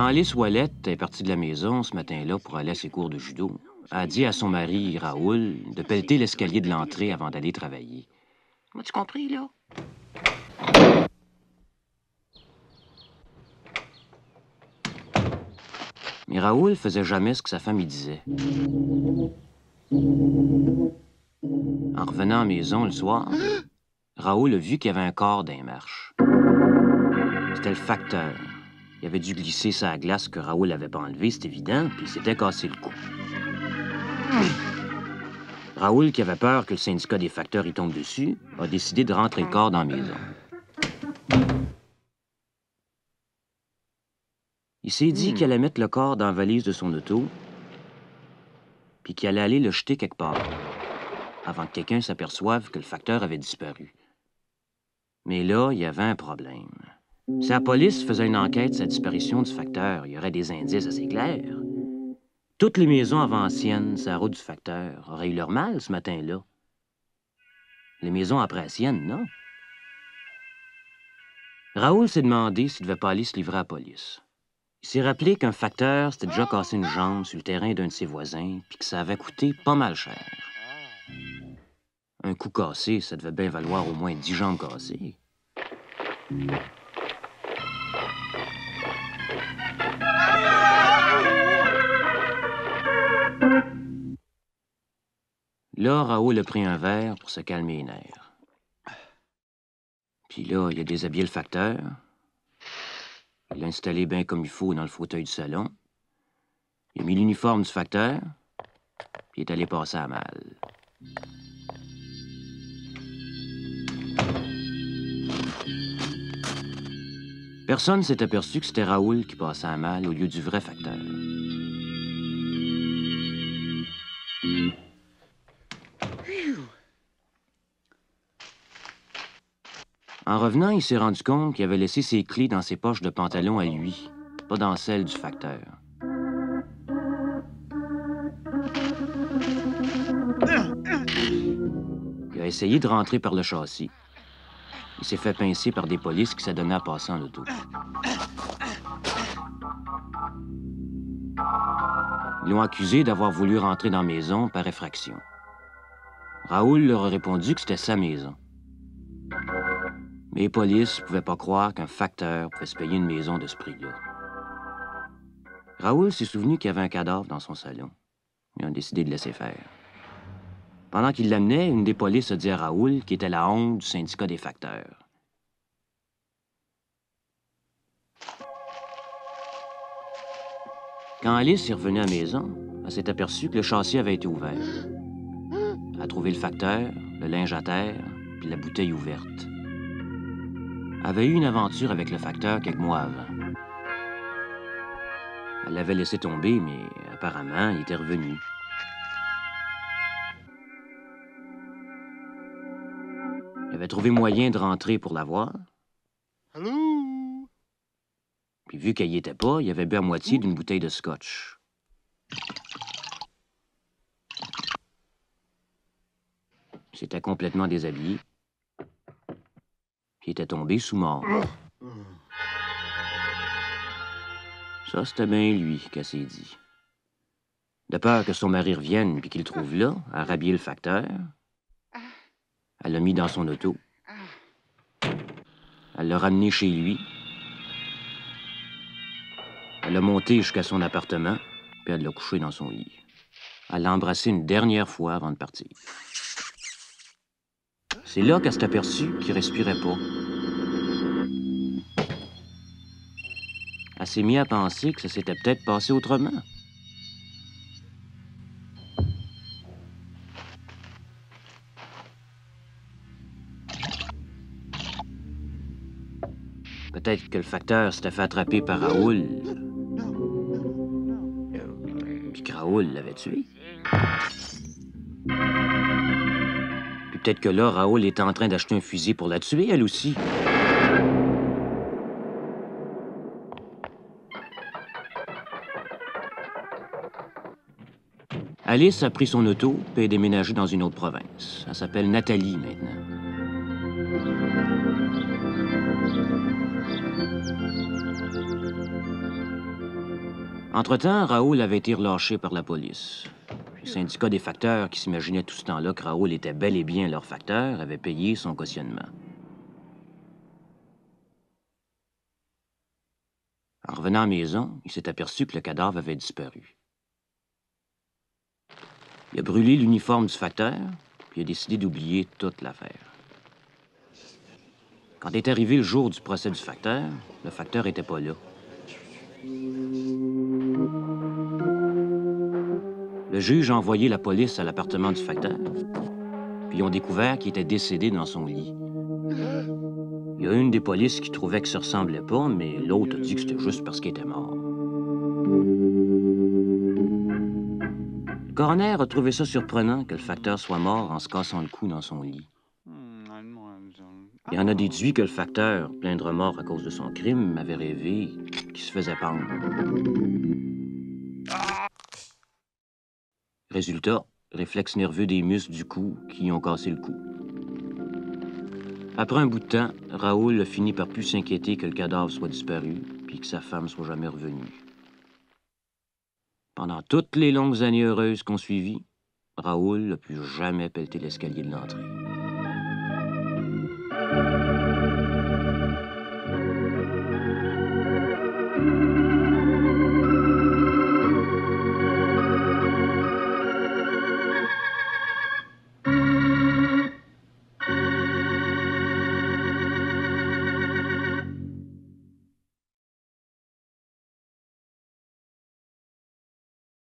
Alice Ouellette est partie de la maison ce matin-là pour aller à ses cours de judo, elle a dit à son mari, Raoul, de pelleter l'escalier de l'entrée avant d'aller travailler. M'as-tu compris, là? Mais Raoul faisait jamais ce que sa femme y disait. En revenant à la maison le soir, Raoul a vu qu'il y avait un corps dans les marches. C'était le facteur. Il avait dû glisser sa glace que Raoul n'avait pas enlevée, c'est évident, puis il s'était cassé le cou. Raoul, qui avait peur que le syndicat des facteurs y tombe dessus, a décidé de rentrer le corps dans la maison. Il s'est dit qu'il allait mettre le corps dans la valise de son auto, puis qu'il allait aller le jeter quelque part, avant que quelqu'un s'aperçoive que le facteur avait disparu. Mais là, il y avait un problème. Si la police faisait une enquête sur la disparition du facteur, il y aurait des indices assez clairs. Toutes les maisons avant-anciennes, sur la route du facteur, auraient eu leur mal ce matin-là. Les maisons après-anciennes, non? Raoul s'est demandé s'il ne devait pas aller se livrer à la police. Il s'est rappelé qu'un facteur s'était déjà cassé une jambe sur le terrain d'un de ses voisins, puis que ça avait coûté pas mal cher. Un coup cassé, ça devait bien valoir au moins 10 jambes cassées. Là, Raoul a pris un verre pour se calmer les nerfs. Puis là, il a déshabillé le facteur. Il l'a installé bien comme il faut dans le fauteuil du salon. Il a mis l'uniforme du facteur, puis il est allé passer à malle. Personne s'est aperçu que c'était Raoul qui passait à malle au lieu du vrai facteur. En revenant, il s'est rendu compte qu'il avait laissé ses clés dans ses poches de pantalon à lui, pas dans celles du facteur. Il a essayé de rentrer par le châssis. Il s'est fait pincer par des polices qui s'adonnaient à passer en auto. Ils l'ont accusé d'avoir voulu rentrer dans la maison par effraction. Raoul leur a répondu que c'était sa maison. Mais les polices ne pouvaient pas croire qu'un facteur pouvait se payer une maison de ce prix-là. Raoul s'est souvenu qu'il y avait un cadavre dans son salon. Ils ont décidé de laisser faire. Pendant qu'il l'amenait, une des polices a dit à Raoul qu'il était la honte du syndicat des facteurs. Quand Alice est revenue à la maison, elle s'est aperçue que le châssis avait été ouvert. Elle a trouvé le facteur, le linge à terre, puis la bouteille ouverte. Elle avait eu une aventure avec le facteur quelques mois avant. Elle l'avait laissé tomber, mais apparemment, il était revenu. Il avait trouvé moyen de rentrer pour la voir. Allô? Puis vu qu'elle y était pas, il avait bu à moitié d'une bouteille de scotch. Il s'était complètement déshabillé. Puis il était tombé sous mort. Ça, c'était bien lui qu'elle s'est dit. De peur que son mari revienne puis qu'il le trouve là, à rhabiller le facteur, elle l'a mis dans son auto. Elle l'a ramené chez lui. Elle l'a monté jusqu'à son appartement, puis elle l'a couché dans son lit. Elle l'a embrassé une dernière fois avant de partir. C'est là qu'elle s'est aperçue qu'il respirait pas. Elle s'est mise à penser que ça s'était peut-être passé autrement. Peut-être que le facteur s'était fait attraper par Raoul. Puis que Raoul l'avait tué. Puis peut-être que là, Raoul était en train d'acheter un fusil pour la tuer, elle aussi. Alice a pris son auto et est déménagée dans une autre province. Elle s'appelle Nathalie maintenant. Entre-temps, Raoul avait été relâché par la police. Puis le syndicat des facteurs, qui s'imaginait tout ce temps-là que Raoul était bel et bien leur facteur, avait payé son cautionnement. En revenant à la maison, il s'est aperçu que le cadavre avait disparu. Il a brûlé l'uniforme du facteur, puis il a décidé d'oublier toute l'affaire. Quand est arrivé le jour du procès du facteur, le facteur était pas là. Le juge a envoyé la police à l'appartement du facteur, puis ils ont découvert qu'il était décédé dans son lit. Il y a une des polices qui trouvait que ça ressemblait pas, mais l'autre a dit que c'était juste parce qu'il était mort. Le coroner a trouvé ça surprenant que le facteur soit mort en se cassant le cou dans son lit. Il en a déduit que le facteur, plein de remords à cause de son crime, avait rêvé qu'il se faisait pendre. Résultat, réflexe nerveux des muscles du cou qui ont cassé le cou. Après un bout de temps, Raoul a fini par plus s'inquiéter que le cadavre soit disparu puis que sa femme soit jamais revenue. Pendant toutes les longues années heureuses qu'on suivit, Raoul n'a plus jamais pelleté l'escalier de l'entrée.